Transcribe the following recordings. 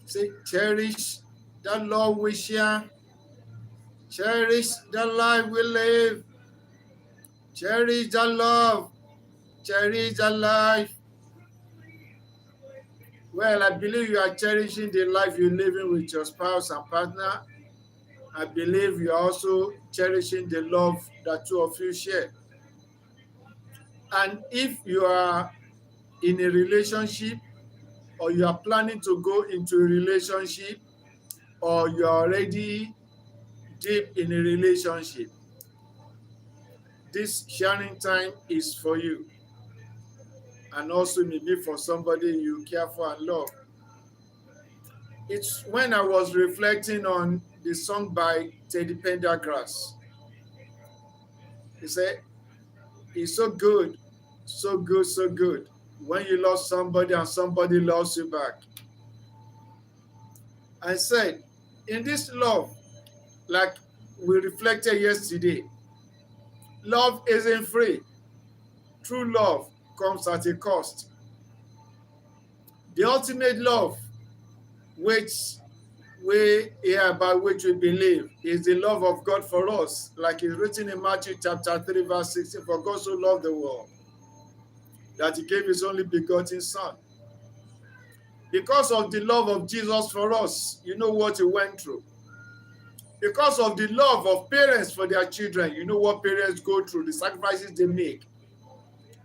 Say, cherish the love we share. Cherish the life we live. Cherish the love. Cherish the life. Well, I believe you are cherishing the life you're living with your spouse and partner. I believe you are also cherishing the love that two of you share. And if you are in a relationship, or you are planning to go into a relationship, or you are already deep in a relationship, this sharing time is for you. And also maybe for somebody you care for and love. It's when I was reflecting on the song by Teddy Pendergrass. He said, it's so good, so good, so good when you love somebody and somebody loves you back. I said, in this love, like we reflected yesterday, love isn't free. True love comes at a cost. The ultimate love, which we hear about, which we believe, is the love of God for us, like it's written in Matthew chapter 3, verse 16, for God so loved the world that he gave his only begotten son. Because of the love of Jesus for us, you know what he went through. Because of the love of parents for their children, you know what parents go through, the sacrifices they make,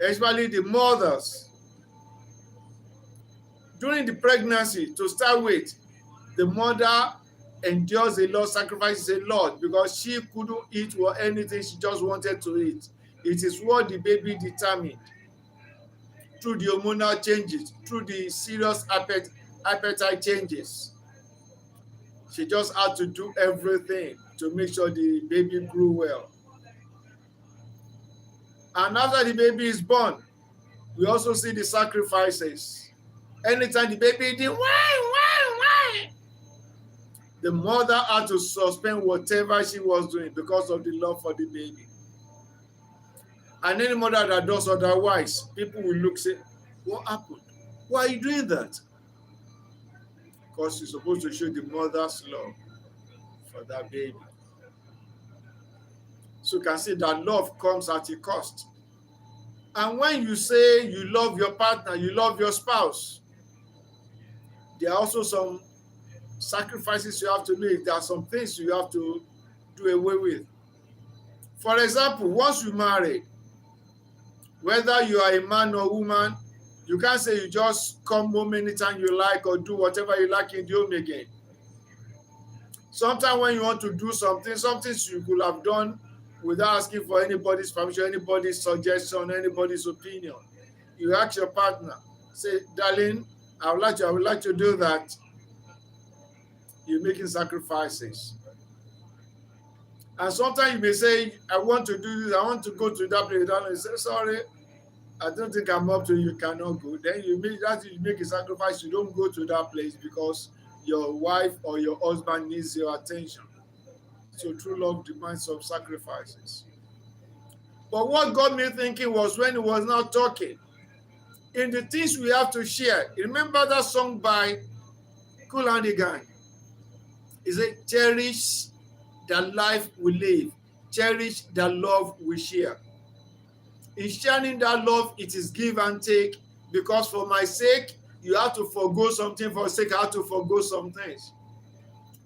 especially the mothers. During the pregnancy, to start with, the mother endures a lot, sacrifices a lot, because she couldn't eat or anything, she just wanted to eat. It is what the baby determined through the hormonal changes, through the serious appetite changes. She just had to do everything to make sure the baby grew well. And after the baby is born, we also see the sacrifices. Anytime the baby did why, the mother had to suspend whatever she was doing because of the love for the baby. And any mother that does otherwise, people will look, say, what happened? Why are you doing that? Because you're supposed to show the mother's love for that baby. So you can see that love comes at a cost. And when you say you love your partner, you love your spouse, there are also some sacrifices you have to make. There are some things you have to do away with. For example, once you marry, whether you are a man or woman, you can't say you just come home anytime you like or do whatever you like in the home again. Sometimes when you want to do something you could have done without asking for anybody's permission, anybody's suggestion, anybody's opinion. You ask your partner, say, darling, I would like to do that. You're making sacrifices. And sometimes you may say, I want to do this, I want to go to that place. And you say, sorry, I don't think I'm up to you cannot go. Then you make a sacrifice, you don't go to that place because your wife or your husband needs your attention. So true love demands some sacrifices. But what got me thinking was when he was not talking, in the things we have to share. Remember that song by Kool and the Gang? He said, cherish the life we live. Cherish the love we share. In sharing that love, it is give and take, because for my sake, you have to forgo something. For sake, I have to forgo some things.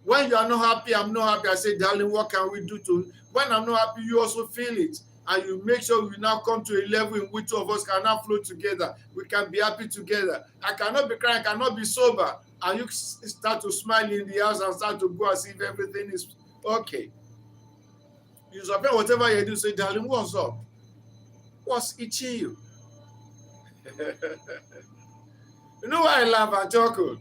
When you are not happy, I'm not happy. I say, darling, what can we do to... When I'm not happy, you also feel it. And you make sure we now come to a level in which two of us can now flow together. We can be happy together. I cannot be crying, I cannot be sober. And you start to smile in the house and start to go as if everything is okay. You suppose whatever you do, say, darling, what's up? What's itching you? You know why I laugh and chuckle?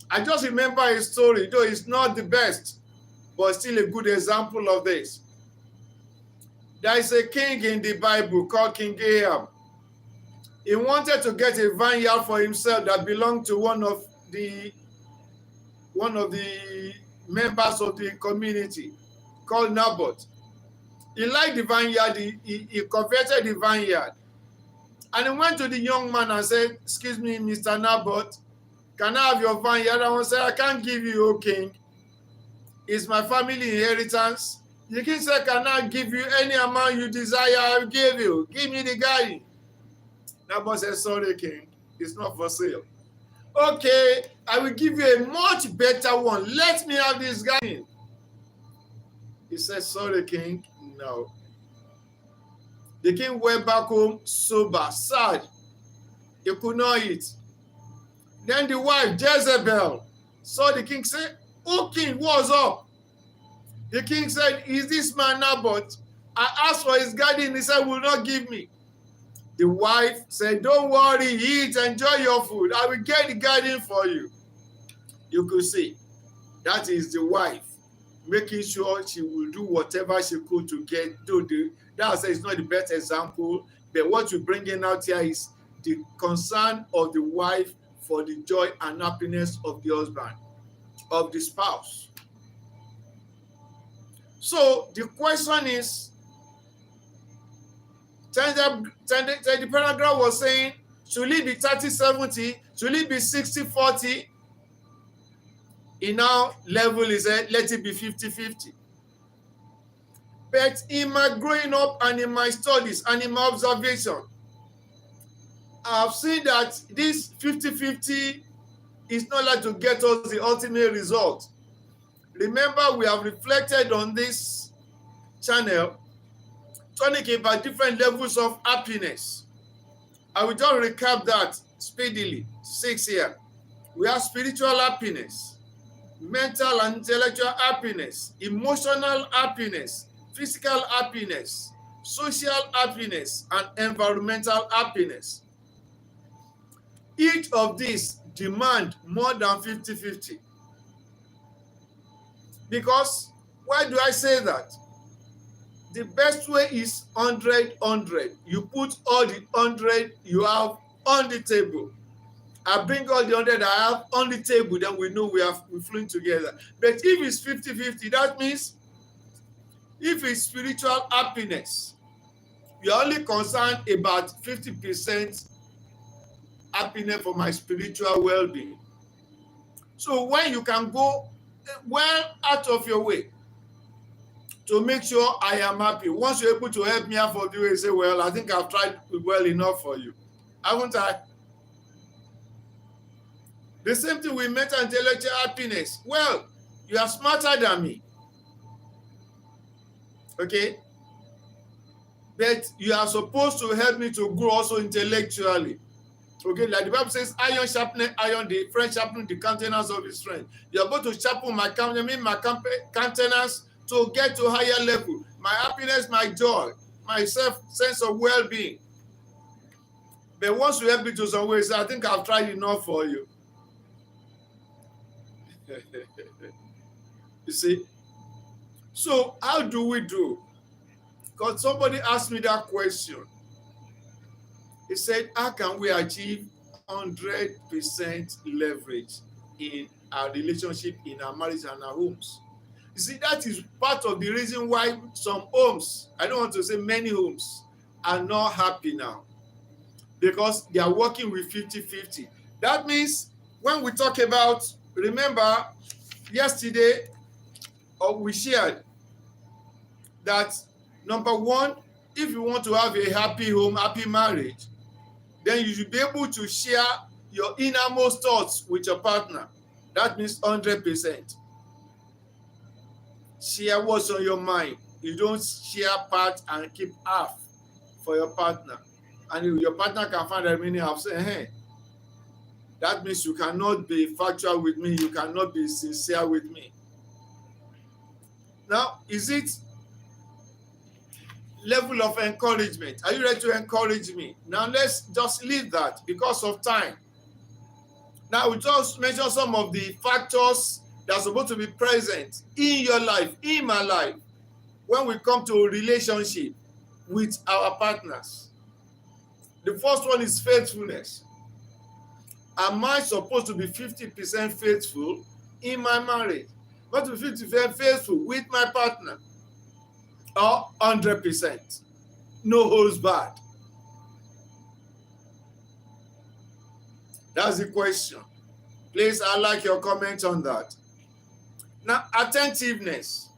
I just remember a story, though it's not the best, but still a good example of this. There is a king in the Bible called King Ahab. He wanted to get a vineyard for himself that belonged to one of the members of the community called Naboth. He liked the vineyard, he coveted the vineyard. And he went to the young man and said, excuse me, Mr. Naboth, Can I have your van? The other one said, I can't give you, O king. It's my family inheritance. The king said, can I give you any amount you desire? I'll give you. Give me the garden. Nabal said, sorry, king. It's not for sale. Okay, I will give you a much better one. Let me have this garden. He said, sorry, king. No. The king went back home sober, sad. He could not eat. Then the wife, Jezebel, saw the king, say, oh, king, what's up? The king said, is this man Naboth? I asked for his garden. He said, will not give me. The wife said, don't worry, eat, enjoy your food. I will get the garden for you. You could see, that is the wife making sure she will do whatever she could to get to the. That is not the best example, but what you're bringing out here is the concern of the wife for the joy and happiness of the husband, of the spouse. So the question is, the paragraph was saying, should it be 30-70? Should it be 60-40? In our level is let it be 50-50. But in my growing up and in my studies and in my observation, I've seen that this 50-50 is not like to get us the ultimate result. Remember, we have reflected on this channel, talking about different levels of happiness. I will just recap that speedily. 6 here. We have spiritual happiness, mental and intellectual happiness, emotional happiness, physical happiness, social happiness, and environmental happiness. Each of these demand more than 50-50. Because, why do I say that? The best way is 100-100. You put all the 100 you have on the table. I bring all the 100 I have on the table, then we know we're flowing together. But if it's 50-50, that means if it's spiritual happiness, you're only concerned about 50% happiness for my spiritual well-being. So when you can go well out of your way to make sure I am happy, once you're able to help me out of the way, say, well, I think I've tried well enough for you. Haven't I? The same thing with mental and intellectual happiness. Well, you are smarter than me. Okay? But you are supposed to help me to grow also intellectually. Okay, like the Bible says, iron sharpening iron, the friend sharpening the countenance of his friend. You are going to sharpen my countenance to get to higher level. My happiness, my joy, my sense of well-being. But once you help me to some ways, I think I've tried enough for you. You see? So how do we do? Because somebody asked me that question. He said, how can we achieve 100% leverage in our relationship, in our marriage and our homes? You see, that is part of the reason why some homes, I don't want to say many homes, are not happy now. Because they are working with 50-50. That means when we talk about, remember, yesterday, we shared that, number one, if you want to have a happy home, happy marriage, then you should be able to share your innermost thoughts with your partner. That means 100%. Share what's on your mind. You don't share part and keep half for your partner. And your partner can find the meaning of saying, hey, that means you cannot be factual with me. You cannot be sincere with me. Now, is it level of encouragement? Are you ready to encourage me? Now, let's just leave that because of time. Now, we just mention some of the factors that are supposed to be present in your life, in my life, when we come to a relationship with our partners. The first one is faithfulness. Am I supposed to be 50% faithful in my marriage? But to be 50% faithful with my partner? Or 100%? No holds barred. That's the question. Please, I'd like your comment on that. Now, attentiveness.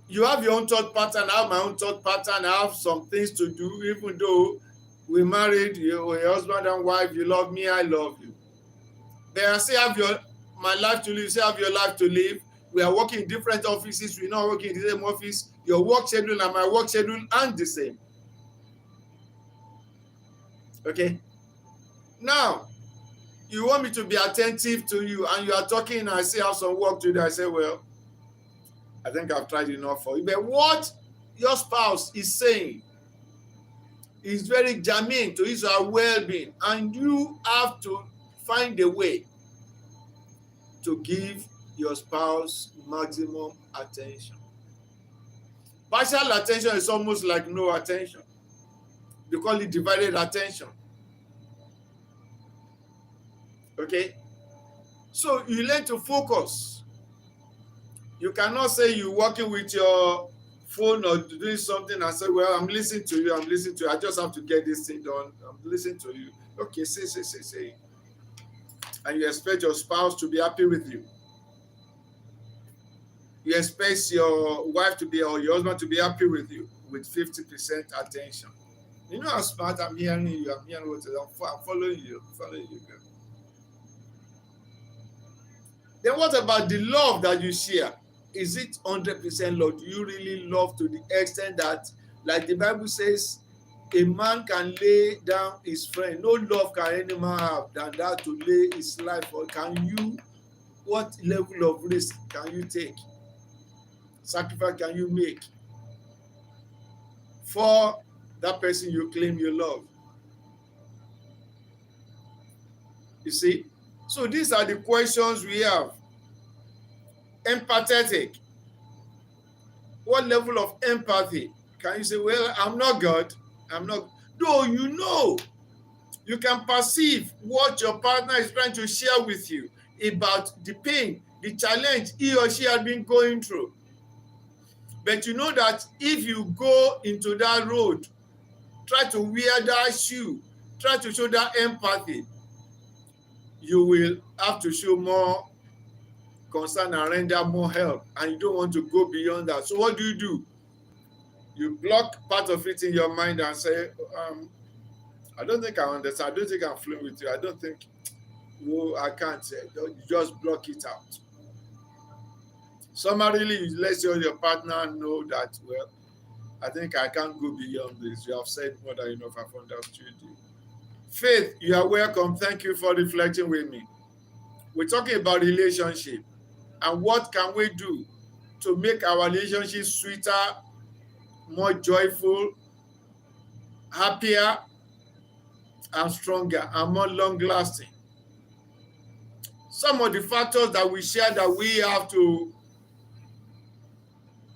You have your own thought pattern, I have my own thought pattern, I have some things to do, even though we married, you're a husband and wife, you love me, I love you. But I say my life to live, you say have your life to live. We are working in different offices, we're not working in the same office. Your work schedule and my work schedule aren't the same. Okay? Now, you want me to be attentive to you, and you are talking, and I say I have some work to do. I say, well, I think I've tried enough for you. But what your spouse is saying is very germane to his or her well-being, and you have to find a way to give your spouse maximum attention. Partial attention is almost like no attention. They call it divided attention. Okay? So you learn to focus. You cannot say you're working with your phone or doing something and say, well, I'm listening to you, I just have to get this thing done. I'm listening to you. Okay, say. And you expect your spouse to be happy with you. You expect your wife to be, or your husband to be happy with you with 50% attention. You know how smart I'm hearing you, I'm hearing what I'm following you. Then what about the love that you share? Is it 100% love? Do you really love to the extent that, like the Bible says, a man can lay down his friend? No love can any man have than that to lay his life for. What level of risk can you take? Sacrifice can you make for that person you claim you love? You see? So these are the questions we have. Empathetic. What level of empathy? Can you say, well, I'm not God. I'm not. No, you can perceive what your partner is trying to share with you about the pain, the challenge he or she has been going through. But you know that if you go into that road, try to wear that shoe, try to show that empathy, you will have to show more concern and render more help, and you don't want to go beyond that. So what do? You block part of it in your mind and say, I don't think I understand. I don't think I'm fluent with you. I don't think, I can't say. You just block it out. Summarily, let your partner know that, well, I think I can't go beyond this. You have said more than enough. I've understood you. Faith, you are welcome. Thank you for reflecting with me. We're talking about relationship and what can we do to make our relationship sweeter, more joyful, happier, and stronger, and more long-lasting. Some of the factors that we share that we have to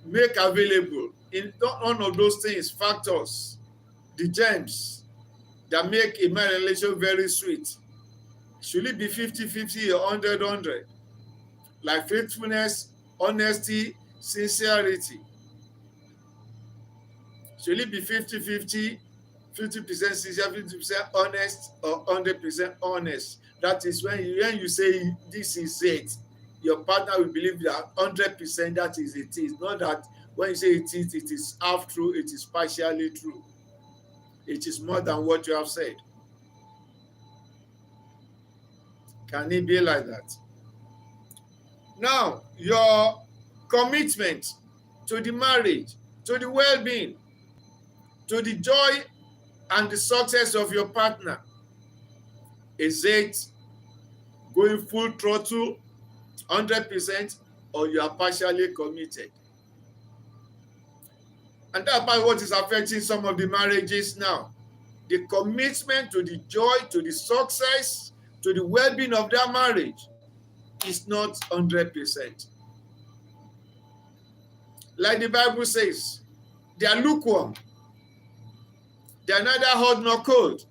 make available in one of those things, factors, the gems that make a marriage relationship very sweet. Should it be 50-50 or 100-100? Like faithfulness, honesty, sincerity. Should it be 50-50, 50% sincere, 50% honest, or 100% honest? That is when you say this is it, your partner will believe that 100% that is it is. Not that when you say it is half true, it is partially true. It is more than what you have said. Can it be like that? Now, your commitment to the marriage, to the well-being, to the joy and the success of your partner, is it going full throttle, 100%, or you are partially committed? And that's what is affecting some of the marriages now. The commitment to the joy, to the success, to the well-being of that marriage is not 100%. Like the Bible says, they are lukewarm. They are neither hot nor cold.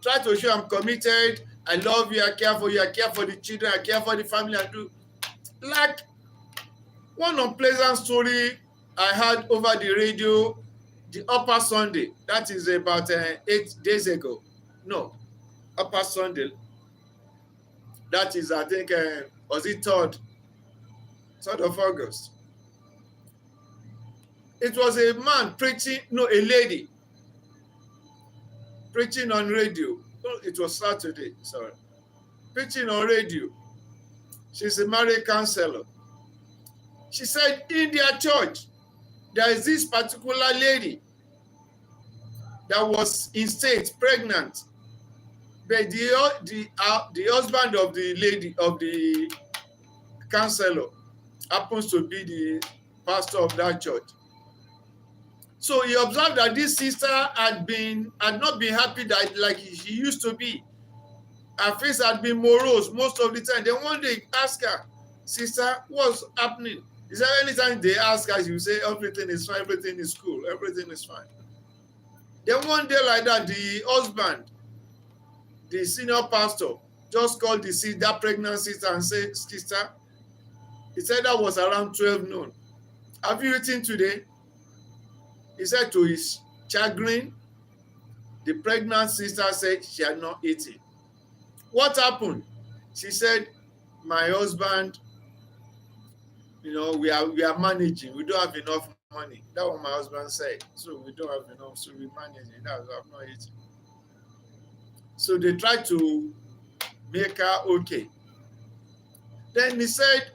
Try to show I'm committed, I love you, I care for you, I care for the children, I care for the family, I do. Like one unpleasant story I heard over the radio the Upper Sunday, that is about 8 days ago. No, Upper Sunday. That is, I think, was it 3rd of August? It was a man preaching, no, a lady preaching on radio. No, it was Saturday, sorry. Preaching on radio. She's a married counselor. She said in their church, there is this particular lady that was in state pregnant, but the husband of the lady, of the counselor, happens to be the pastor of that church. So he observed that this sister had not been happy that like she used to be. Her face had been morose most of the time. Then one day he asked her, "Sister, what's happening?" He said anytime they ask her, she will say everything is fine, everything is cool, everything is fine. Then one day like that, the husband, the senior pastor, just called that pregnant sister and said, "Sister," he said that was around 12 noon. "Have you eaten today?" He said to his chagrin, the pregnant sister said she had not eaten. What happened? She said, "My husband, we are managing. We don't have enough money." That's what my husband said. "So we don't have enough, so we're managing. That's why I've not eaten." So they tried to make her okay. Then he said,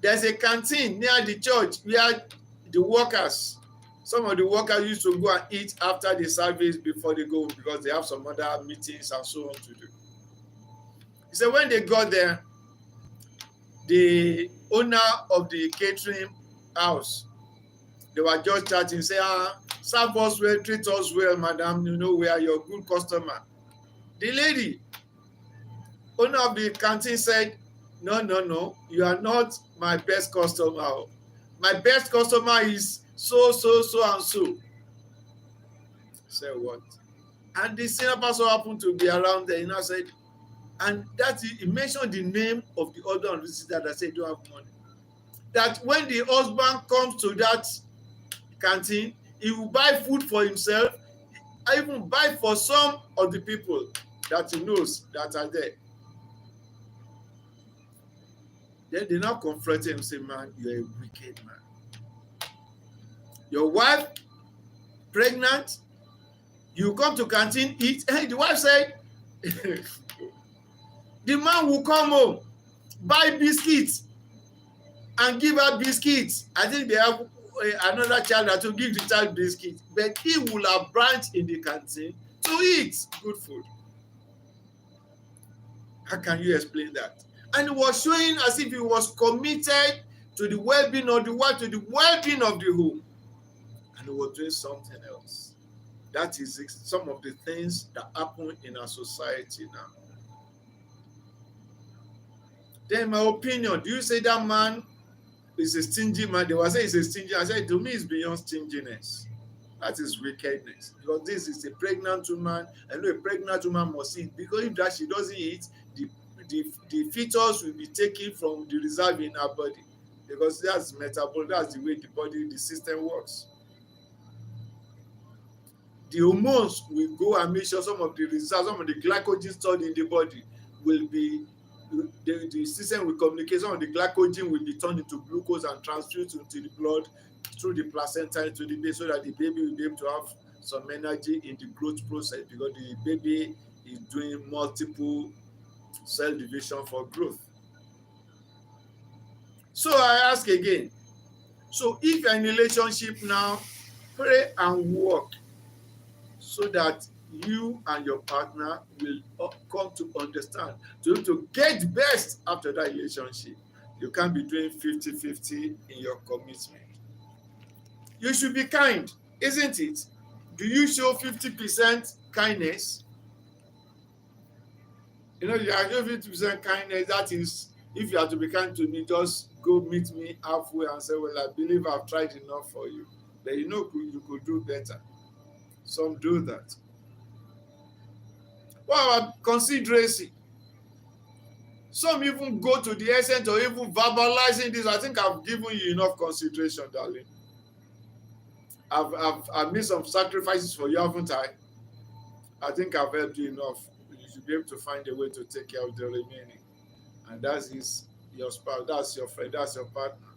there's a canteen near the church where the workers, some of the workers used to go and eat after the service before they go because they have some other meetings and so on to do. He said when they got there, the owner of the catering house, they were just chatting, say, "Serve us well, treat us well, madam, we are your good customer." The lady, owner of the canteen, said, No, you are not my best customer. My best customer is so, and so. Say what? And the senior pastor happened to be around there, and I said, and he mentioned the name of the other visitor that said don't have money. That when the husband comes to that canteen, he will buy food for himself, even buy for some of the people that he knows that are there. Then they now confront him and say, "Man, you're a wicked man. Your wife pregnant, you come to canteen, eat." Hey, the wife said, the man will come home, buy biscuits, and give her biscuits. I think they have another child that will give the child biscuits, but he will have branched in the canteen to eat good food. How can you explain that? And he was showing as if he was committed to the well-being of the wife, to the well-being of the home. And he was doing something else. That is some of the things that happen in our society now. Then, in my opinion, do you say that man is a stingy man? They will say he's a stingy. I said, to me, it's beyond stinginess. That is wickedness. Because this is a pregnant woman. I know a pregnant woman must eat. Because if that she doesn't eat, the fetus will be taken from the reserve in her body. Because that's metabolic. That's the way the system works. The hormones will go and make sure some of the reserves, some of the glycogen stored in the body will be, the system will communicate. Some of the glycogen will be turned into glucose and transfused into the blood through the placenta into the baby, so that the baby will be able to have some energy in the growth process, because the baby is doing multiple cell division for growth. So I ask again, so if you're in a relationship now, pray and work so that you and your partner will come to understand, to get best after that relationship. You can't be doing 50-50 in your commitment. You should be kind, isn't it? Do you show 50% kindness? You are showing 50% kindness. That is, if you have to be kind to me, just go meet me halfway and say, "Well, I believe I've tried enough for you." But you could do better. Some do that. What about consideration? Some even go to the extent of even verbalizing this. I think I've given you enough consideration, darling. I've made some sacrifices for you, haven't I? I think I've helped you enough. You should be able to find a way to take care of the remaining. and that is your spouse, that's your friend, that's your partner,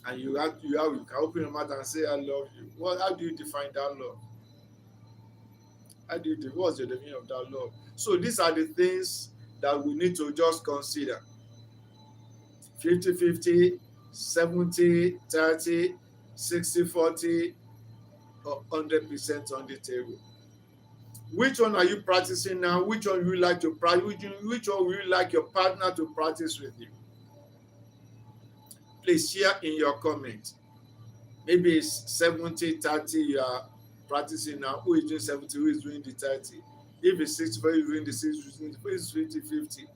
and you can open your mouth and say I love you. How do you define that love? What's the definition of that love? So these are the things that we need to just consider. 50-50, 70-30, 60-40, or 100% on the table. Which one are you practicing now? Which one would you like to practice? Which one would you like your partner to practice with you? Please share in your comments. Maybe it's 70-30 you are practicing now. Who is doing 70? Who is doing the 30? If it's 60, who is doing the 60? Who is 50-50?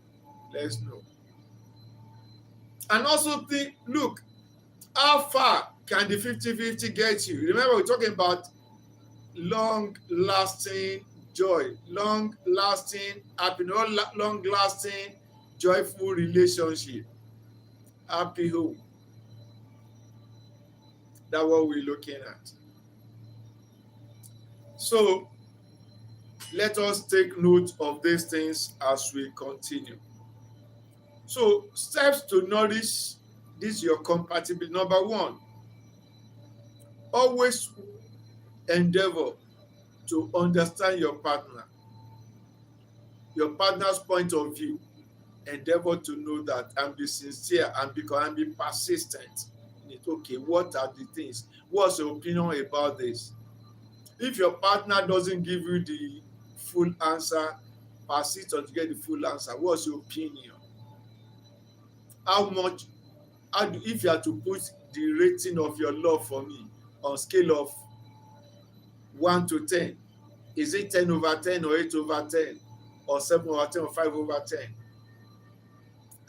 Let's know. And also think, look, how far can the 50-50 get you? Remember, we're talking about long-lasting joy, long-lasting happiness, long-lasting joyful relationship, happy home. That's what we're looking at. So let us take note of these things as we continue. So steps to nourish this your compatibility. Number one, always endeavor to understand your partner's point of view. Endeavor to know that and be sincere and be persistent. Okay, what are the things? What's your opinion about this? If your partner doesn't give you the full answer, persist until you get the full answer. What's your opinion? If you are to put the rating of your love for me on scale of 1 to 10, is it 10/10 or 8/10 or 7/10 or 5/10?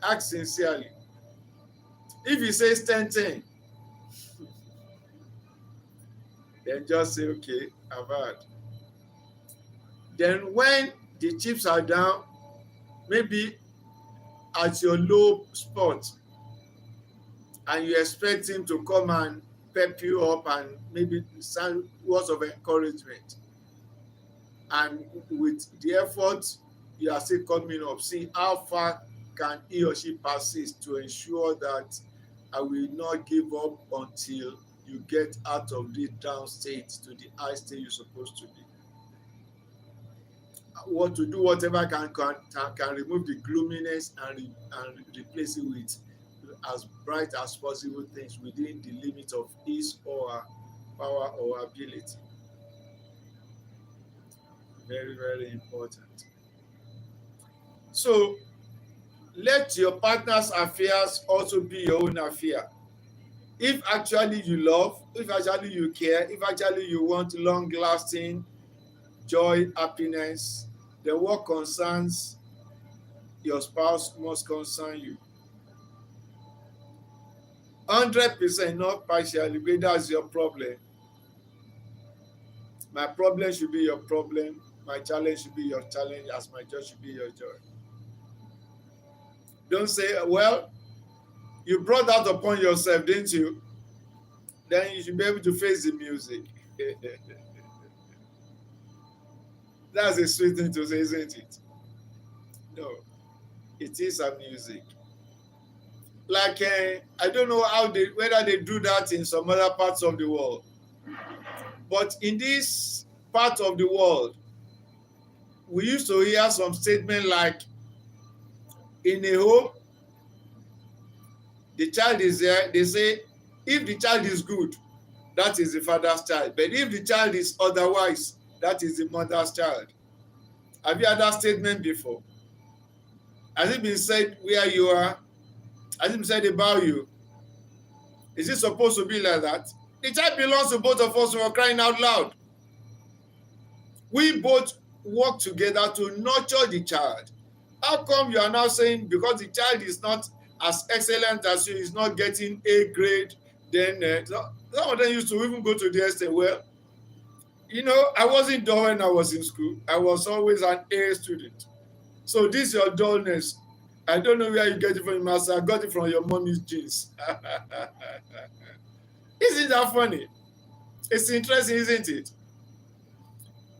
Ask sincerely. If he says 10/10, then just say, okay, I've heard. Then when the chips are down, maybe at your low spot, and you expect him to come and pep you up and maybe send words of encouragement, and with the effort you are still coming up, see how far can he or she persist to ensure that I will not give up until you get out of the down state to the high state you're supposed to be. What to do whatever can remove the gloominess and replace it with as bright as possible things within the limit of his or her power or ability. Very, very important. So let your partner's affairs also be your own affair. If actually you love, if actually you care, if actually you want long-lasting joy, happiness, then what concerns your spouse must concern you. 100%, not partially, but that's your problem. My problem should be your problem. My challenge should be your challenge, as my joy should be your joy. Don't say, well, you brought that upon yourself, didn't you? Then you should be able to face the music. That's a sweet thing to say, isn't it? No, it is a music. Like, I don't know whether they do that in some other parts of the world. But in this part of the world, we used to hear some statement like, in a home, the child is there. They say, if the child is good, that is the father's child. But if the child is otherwise, that is the mother's child. Have you heard that statement before? Has it been said where you are? Has it been said about you? Is it supposed to be like that? The child belongs to both of us who are crying out loud. We both work together to nurture the child. How come you are now saying because the child is not as excellent as you, is not getting A grade, then some of them used to even go to the extent, well, I wasn't dull when I was in school. I was always an A student. So this your dullness. I don't know where you get it from your master. I got it from your mommy's jeans. Isn't that funny? It's interesting, isn't it?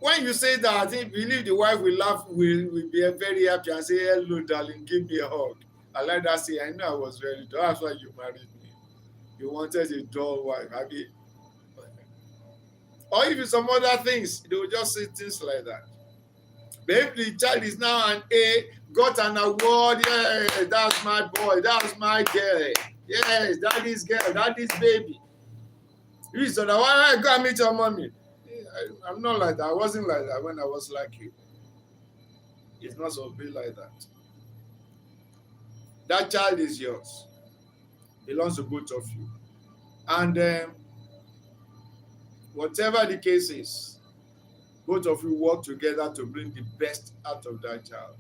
When you say that, I think believe the wife will laugh, will be very happy and say, "Hello, darling, give me a hug." I like that say, I know I was very dull. That's why you married me. You wanted a dull wife. I mean, or if it's some other things, they will just say things like that. But if the child is now an A, got an award, yeah, that's my boy, that's my girl. Yes, that is girl, that is baby. You said, why I go and meet your mommy? I'm not like that. I wasn't like that when I was like you. It's not so big like that. That child is yours. Belongs to both of you. And whatever the case is, both of you work together to bring the best out of that child.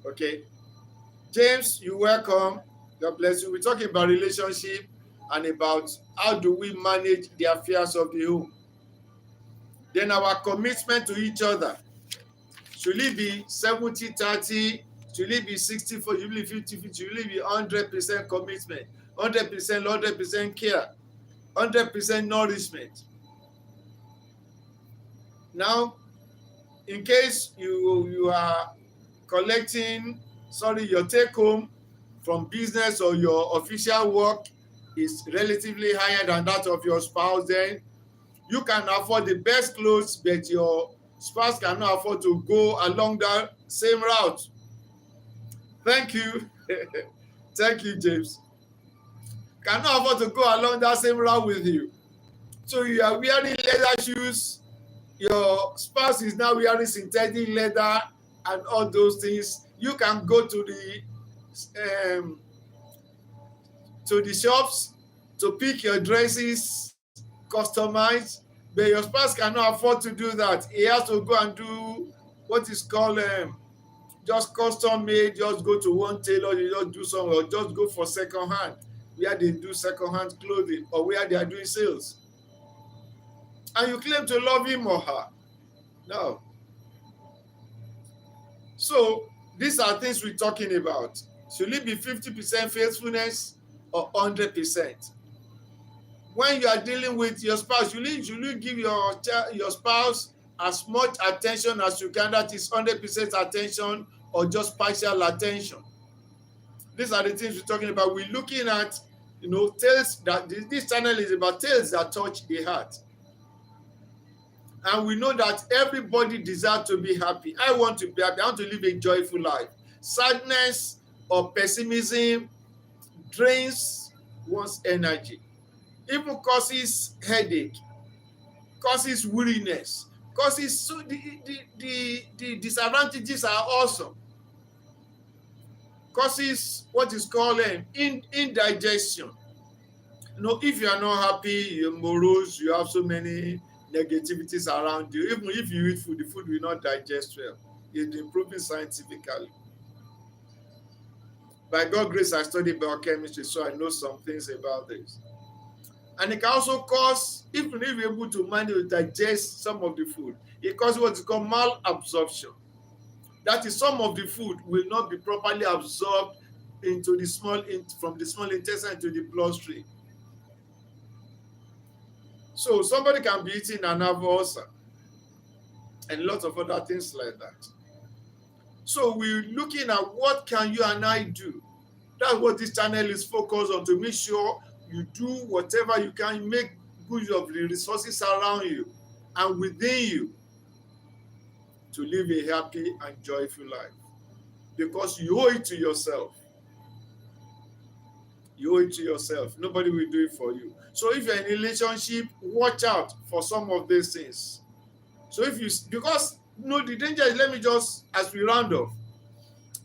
Okay? James, you're welcome. God bless you. We're talking about relationship and about how do we manage the affairs of the home. Then our commitment to each other. Should it be 70-30? Should it be 60-40? Should it be 50-50? Should it be 100% commitment? 100% care? 100% nourishment? Now, in case you are collecting, your take home from business or your official work is relatively higher than that of your spouse, then you can afford the best clothes, but your spouse cannot afford to go along that same route. Thank you. Thank you, James. Cannot afford to go along that same route with you. So you are wearing leather shoes, your spouse is now wearing synthetic leather and all those things. You can go to the shops to pick your dresses, customize, but your spouse cannot afford to do that. He has to go and do what is called just custom made. Just go to one tailor, you just do something, or just go for second hand, where they do second hand clothing or where they are doing sales. And you claim to love him or her. No. So these are things we're talking about. Should it be 50% faithfulness or 100%? When you are dealing with your spouse, should you give your spouse as much attention as you can? That is 100% attention or just partial attention? These are the things we're talking about. We're looking at, tales that this channel is about, tales that touch the heart. And we know that everybody desires to be happy. I want to be happy. I want to live a joyful life. Sadness or pessimism drains one's energy. Even causes headache, causes weariness, causes, so the disadvantages are awesome. Causes what is called indigestion. If you are not happy, you're morose, you have so many negativities around you. Even if you eat food, the food will not digest well. It's improving scientifically. By God's grace, I studied biochemistry, so I know some things about this. And it can also cause, even if you're able to manage to digest some of the food, it causes what is called malabsorption. That is, some of the food will not be properly absorbed from the small intestine to the bloodstream. So somebody can be eating an ulcer and lots of other things like that. So we're looking at what can you and I do. That's what this channel is focused on, to make sure you do whatever you can, make good of the resources around you and within you to live a happy and joyful life. Because you owe it to yourself. You owe it to yourself. Nobody will do it for you. So if you're in a relationship, watch out for some of these things. So because the danger is, let me just, as we round off,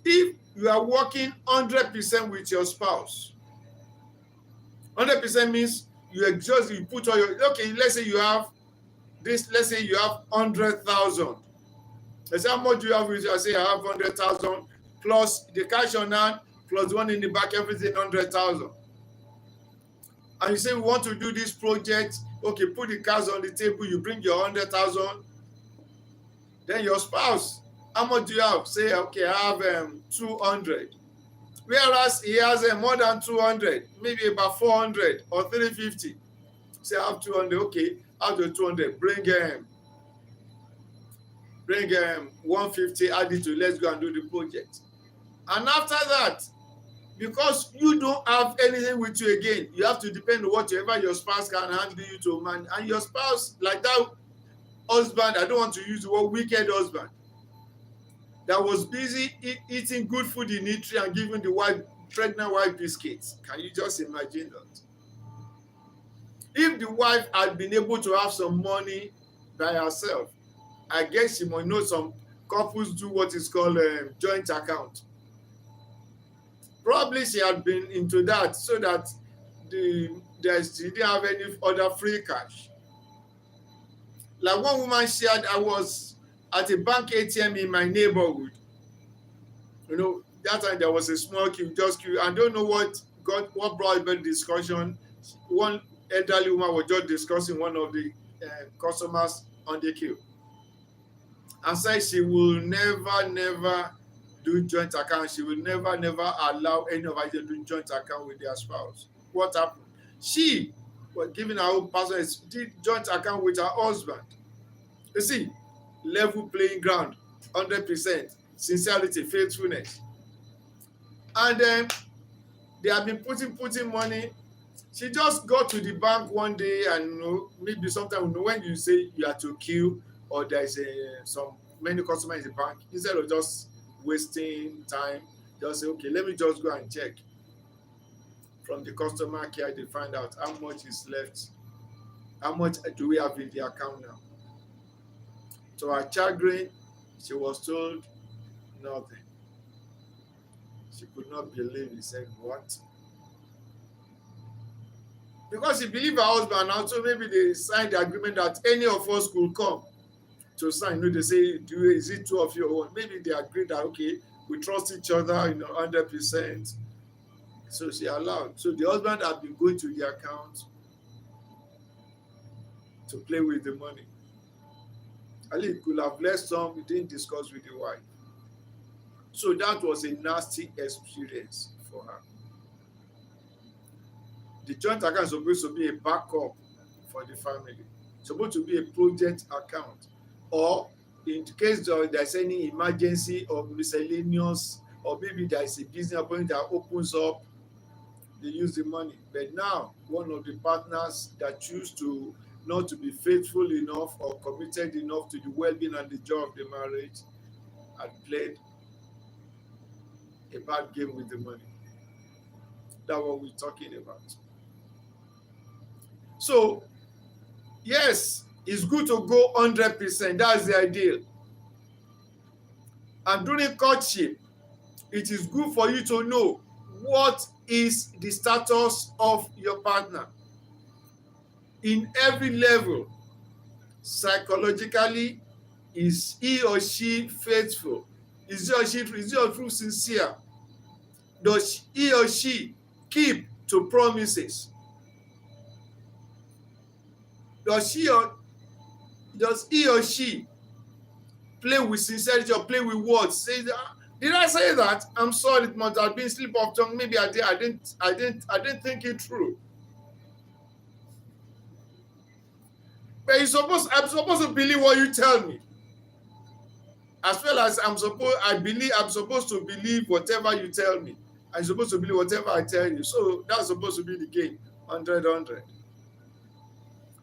if you are working 100% with your spouse, 100% means you put all your, okay, let's say you have 100,000. Let's say, how much do you have with you? I say I have 100,000 plus the cash on hand, plus one in the back, everything 100,000. And you say, we want to do this project. Okay, put the cards on the table, you bring your 100,000. Then your spouse, how much do you have? Say, okay, I have 200. Whereas he has more than 200, maybe about 400 or 350. Say, I have 200. Okay, out of 200, bring bring 150, add it to, let's go and do the project. And after that, because you don't have anything with you again, you have to depend on whatever your spouse can handle you to man. And your spouse, like that husband, I don't want to use the word wicked husband, that was busy eating good food in Italy and giving the wife, pregnant wife, biscuits. Can you just imagine that? If the wife had been able to have some money by herself, I guess she might know some couples do what is called a joint account. Probably she had been into that so that she didn't have any other free cash. Like one woman shared, I was at a bank ATM in my neighborhood. You know, that time there was a small queue, just queue. I don't know what brought about the discussion. One elderly woman was just discussing one of the customers on the queue, and said she will never do joint account. She will never allow any of us to do joint account with their spouse. What happened? She was giving her own personal joint account with her husband. You see, level playing ground, 100%, sincerity, faithfulness. And then they have been putting money. She just got to the bank one day, and maybe sometimes when you say you are to queue or there is some many customers in the bank, instead of just wasting time, just say, okay, let me just go and check. From the customer care, they find out how much is left, how much do we have in the account now. To her chagrin, she was told nothing. She could not believe. He said, what? Because she believed her husband, and so maybe they signed the agreement that any of us could come to sign. They say, is it two of you? Maybe they agreed that, okay, we trust each other, 100%. So she allowed. So the husband had been going to the account to play with the money. At least could have left some, he didn't discuss with the wife. So that was a nasty experience for her. The joint account is supposed to be a backup for the family. It's supposed to be a project account. Or in case there's any emergency or miscellaneous, or maybe there's a business appointment that opens up, they use the money. But now, one of the partners that choose to not to be faithful enough or committed enough to the well-being and the joy of the marriage had played a bad game with the money. That's what we're talking about. So, yes, it's good to go 100%. That's the ideal. And during courtship, it is good for you to know what is the status of your partner in every level. Psychologically, is he or she faithful? Is he or she sincere? Does he or she keep to promises? Does he or she play with sincerity or play with words? Say, did I say that? I'm sorry, it must have been slip of tongue. Maybe I didn't think it through. But I'm supposed to believe what you tell me. As well as I'm supposed to believe whatever you tell me. I'm supposed to believe whatever I tell you. So that's supposed to be the game. 100.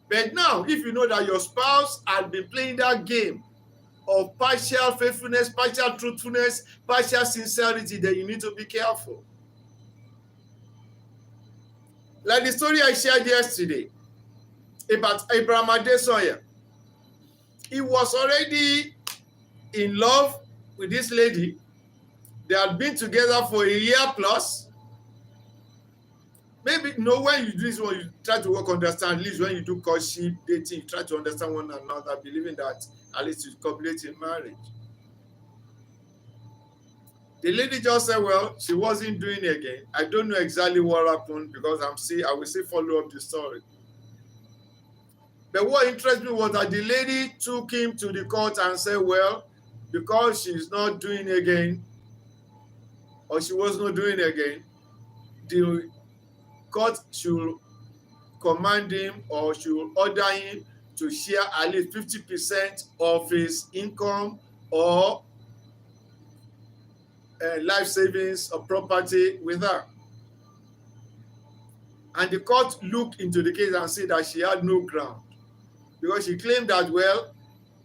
But now, if you know that your spouse had been playing that game of partial faithfulness, partial truthfulness, partial sincerity, then you need to be careful. Like the story I shared yesterday about Abraham Adesanya. He was already in love with this lady. They had been together for a year plus. Maybe when you do this one, you try to understand. At least when you do courtship, dating, you try to understand one another, believing that at least you copulate in marriage. The lady just said, well, she wasn't doing it again. I don't know exactly what happened because I will still follow up the story. But what interested me was that the lady took him to the court and said, well, because she's not doing it again, or she was not doing it again, the court should command him or should order him to share at least 50% of his income or life savings or property with her. And the court looked into the case and said that she had no ground, because she claimed that, well,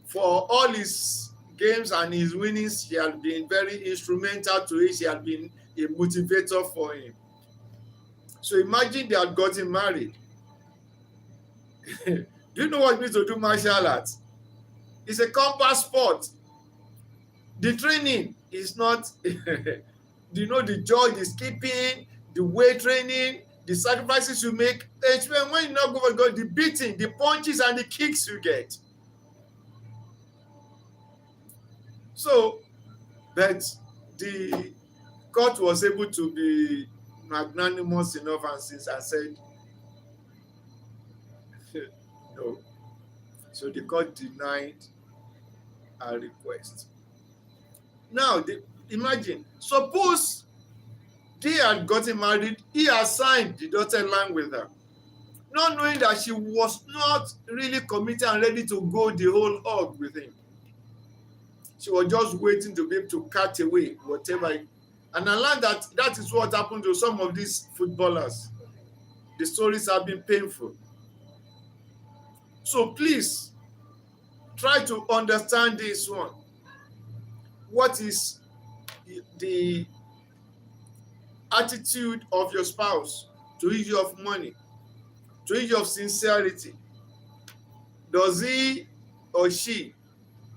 for all his games and his winnings, she had been very instrumental to it. She had been a motivator for him. So imagine they had gotten married. Do you know what it means to do martial arts? It's a combat sport. The training is not, you know, the joy, the skipping, the weight training, the sacrifices you make. When you not go for God, the beating, the punches and the kicks you get. So, but the court was able to be magnanimous enough and said, no. So the court denied her request. Now, imagine, suppose they had gotten married, he had signed the dotted line with her, not knowing that she was not really committed and ready to go the whole hog with him. She was just waiting to be able to cut away whatever. And I learned that is what happened to some of these footballers. The stories have been painful. So please, try to understand this one. What is the attitude of your spouse to issue of money, to issue of sincerity? Does he or she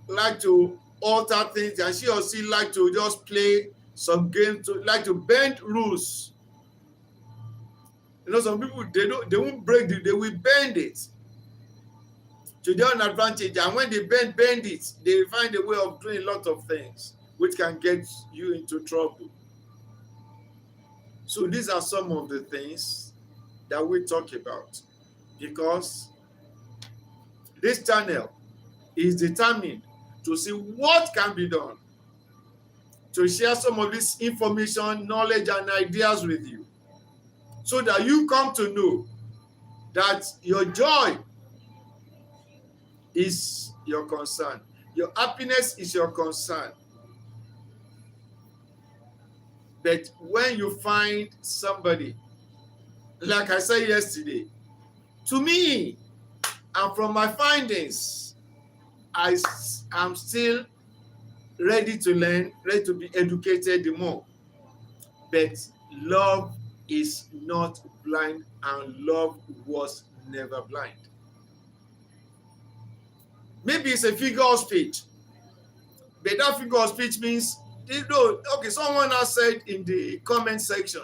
like to alter things, and she or she like to just play some games, like to bend rules? You know, some people, they won't break they will bend it to their own advantage, and when they bend it, they find a way of doing a lot of things which can get you into trouble. So these are some of the things that we talk about, because this channel is determined to see what can be done to share some of this information, knowledge, and ideas with you, so that you come to know that your joy is your concern. Your happiness is your concern. But when you find somebody, like I said yesterday, to me, and from my findings, I am still ready to learn, ready to be educated more. But love is not blind, and love was never blind. Maybe it's a figure of speech, but that figure of speech means, okay, someone has said in the comment section,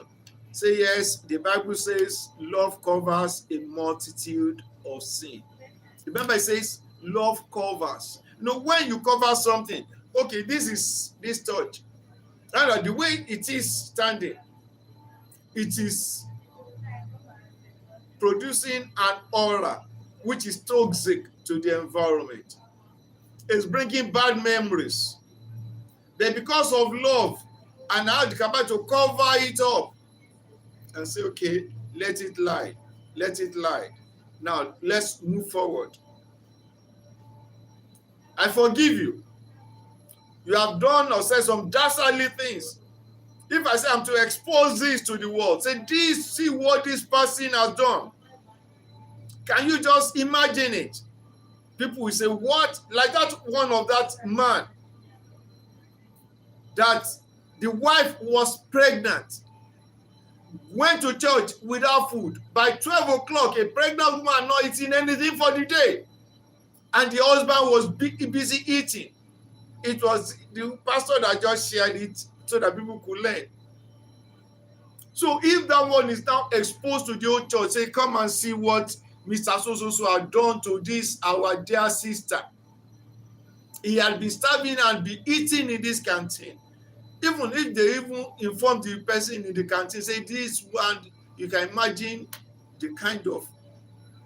say yes, the Bible says love covers a multitude of sin. Remember, it says love covers. When you cover something, okay, this is this church. And the way it is standing, it is producing an aura which is toxic to the environment. It's bringing bad memories. But because of love, and now the capacity to cover it up and say, okay, let it lie. Let it lie. Now, let's move forward. I forgive you. You have done or said some dastardly things. If I say I'm to expose this to the world, say, see what this person has done. Can you just imagine it? People will say, what? Like that one of that man, that the wife was pregnant, went to church without food. By 12 o'clock, a pregnant woman not eating anything for the day. And the husband was busy eating. It was the pastor that just shared it so that people could learn. So if that one is now exposed to the whole church, say, come and see what Mr. So had done to this, our dear sister. He had been starving and be eating in this canteen. Even if they even inform the person in the canteen, say this one, you can imagine the kind of,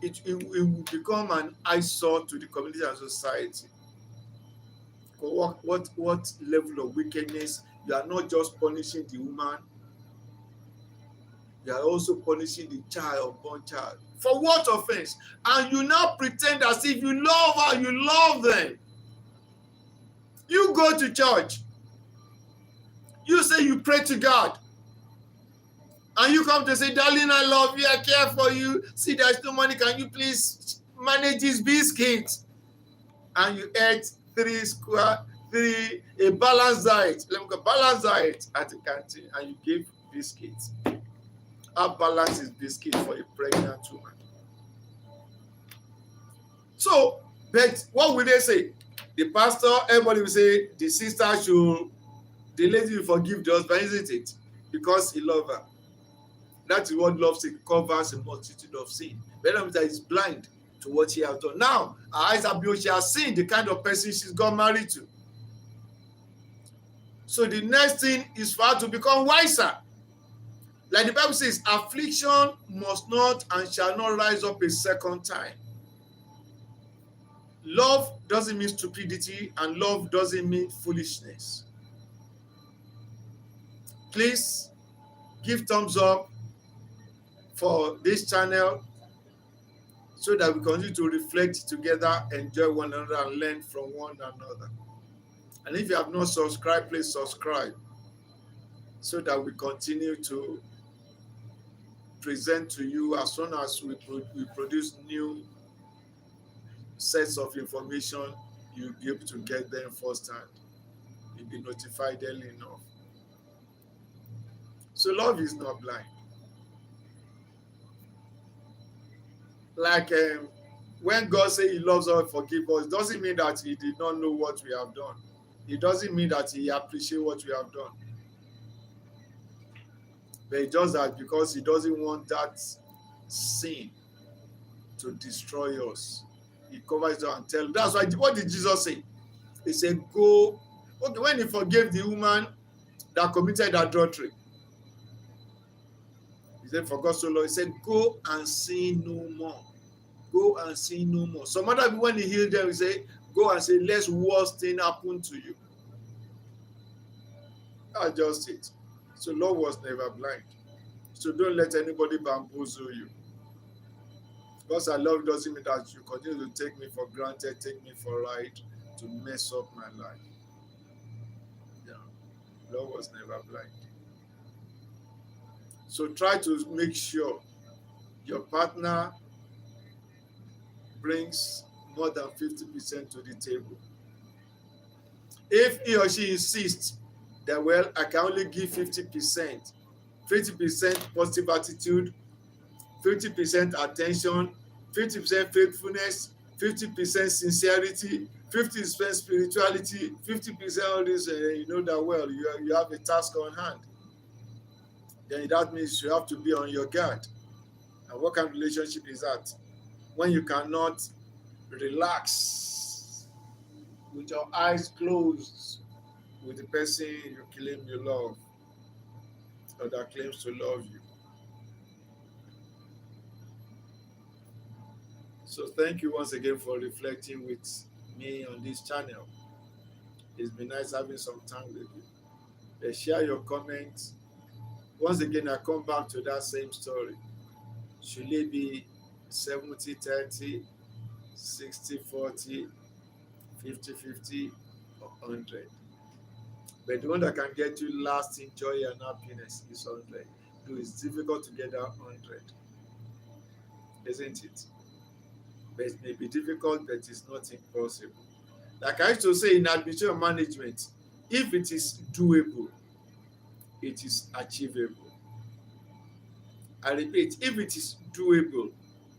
it will become an eyesore to the community and society. What level of wickedness? You are not just punishing the woman, You are also punishing the child, unborn child. For what offense? And you now pretend as if you love her, you love them. You go to church. You say you pray to God. And you come to say, darling, I love you, I care for you. See, there's no money. Can you please manage these biscuits? And you ate a balanced diet. Let me go, balanced diet at the canteen, and you give biscuits. How balanced is biscuit for a pregnant woman? So, but what will they say? The pastor, everybody will say the sister should, the lady will forgive the husband, isn't it? Because he loves her. That is what love covers a multitude of sin. But is blind to what she has done. Now, her eyes are beyond. She has seen the kind of person she's got married to. So the next thing is for her to become wiser. Like the Bible says, affliction must not and shall not rise up a second time. Love doesn't mean stupidity, and love doesn't mean foolishness. Please give thumbs up for this channel so that we continue to reflect together, enjoy one another, and learn from one another. And if you have not subscribed, please subscribe so that we continue to present to you as soon as we produce new sets of information. You'll be able to get them firsthand. You'll be notified early enough. So love is not blind. Like when God says he loves us, forgive us, it doesn't mean that he did not know what we have done. It doesn't mean that he appreciates what we have done. But it does that because he doesn't want that sin to destroy us. He covers it and tells. That's why, what did Jesus say? He said, go. Okay, when he forgave the woman that committed adultery, he said, for God so long, he said, go and sin no more. Go and sin no more. Some other people, when he healed them, he said, go and say, less worse thing happen to you. That's just it. So love was never blind. So don't let anybody bamboozle you. Because I love doesn't mean that you continue to take me for granted, take me for right, to mess up my life. Yeah. Love was never blind. So try to make sure your partner brings more than 50% to the table. If he or she insists that, well, I can only give 50%, 50% positive attitude, 50% attention, 50% faithfulness, 50% sincerity, 50% spirituality, 50% all this, you know that well, you have a task on hand. Then that means you have to be on your guard. And what kind of relationship is that? When you cannot relax with your eyes closed with the person you claim you love or that claims to love you. So thank you once again for reflecting with me on this channel. It's been nice having some time with you. Share your comments. Once again, I come back to that same story. Should it be 70-30, 60-40, 50-50, or 100? But the one that can get you lasting joy and happiness is 100. Though it's difficult to get that 100, isn't it? But it may be difficult, but it's not impossible. Like I used to say in administration management, if it is doable, it is achievable. I repeat, if it is doable,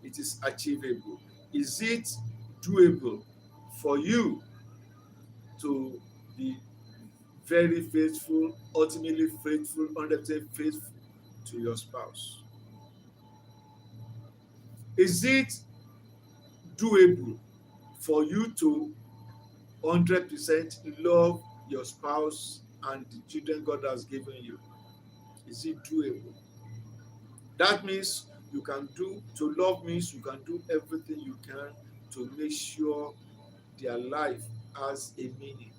it is achievable. Is it doable for you to be very faithful, ultimately faithful, 100% faithful to your spouse? Is it doable for you to 100% love your spouse and the children God has given you? Is it doable? That means you can do, to love means you can do everything you can to make sure their life has a meaning.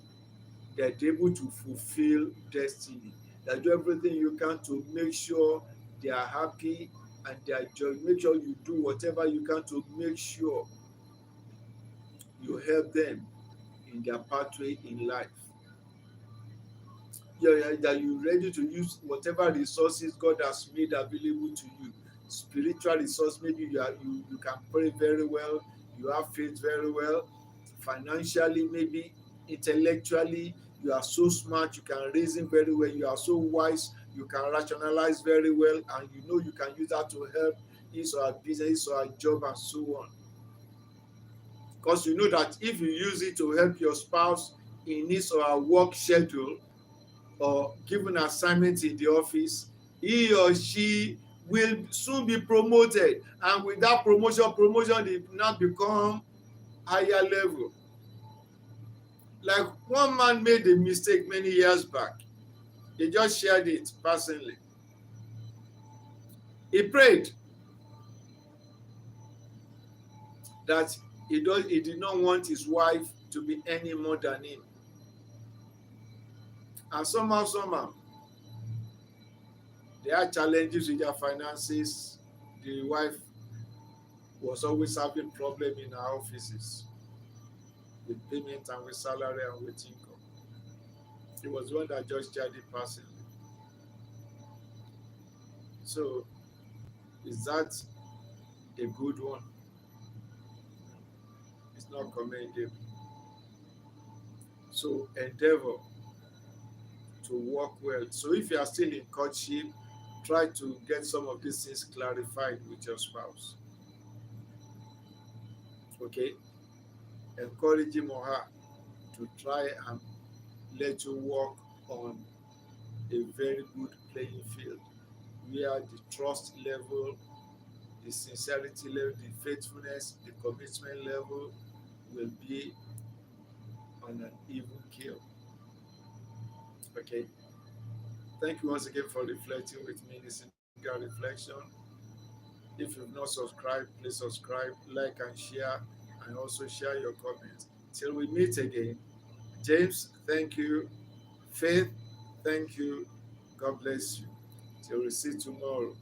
They're able to fulfill destiny. That do everything you can to make sure they are happy and they are joy. Make sure you do whatever you can to make sure you help them in their pathway in life. That you're ready to use whatever resources God has made available to you. Spiritual resource, maybe you can pray very well, you have faith very well. Financially, maybe intellectually, you are so smart, you can reason very well, you are so wise, you can rationalize very well, and you know you can use that to help his or her business or her job and so on. Because you know that if you use it to help your spouse in his or her work schedule, or given assignment in the office, he or she will soon be promoted, and with that promotion dey now become higher level. Like one man made a mistake many years back. He just shared it personally. He prayed that he did not want his wife to be any more than him, and somehow they had challenges with their finances. The wife was always having problem in her offices with payment and with salary and with income. He was the one that just shared it personally. So is that a good one? It's not commendable. So endeavor to work well. So if you are still in courtship, try to get some of these things clarified with your spouse. Okay? Encourage him or her to try and let you work on a very good playing field where the trust level, the sincerity level, the faithfulness, the commitment level will be on an even keel. Okay. Thank you once again for reflecting with me in this single reflection. If you've not subscribed, please subscribe, like, and share, and also share your comments. Till we meet again. James, thank you. Faith, thank you. God bless you. Till we see tomorrow.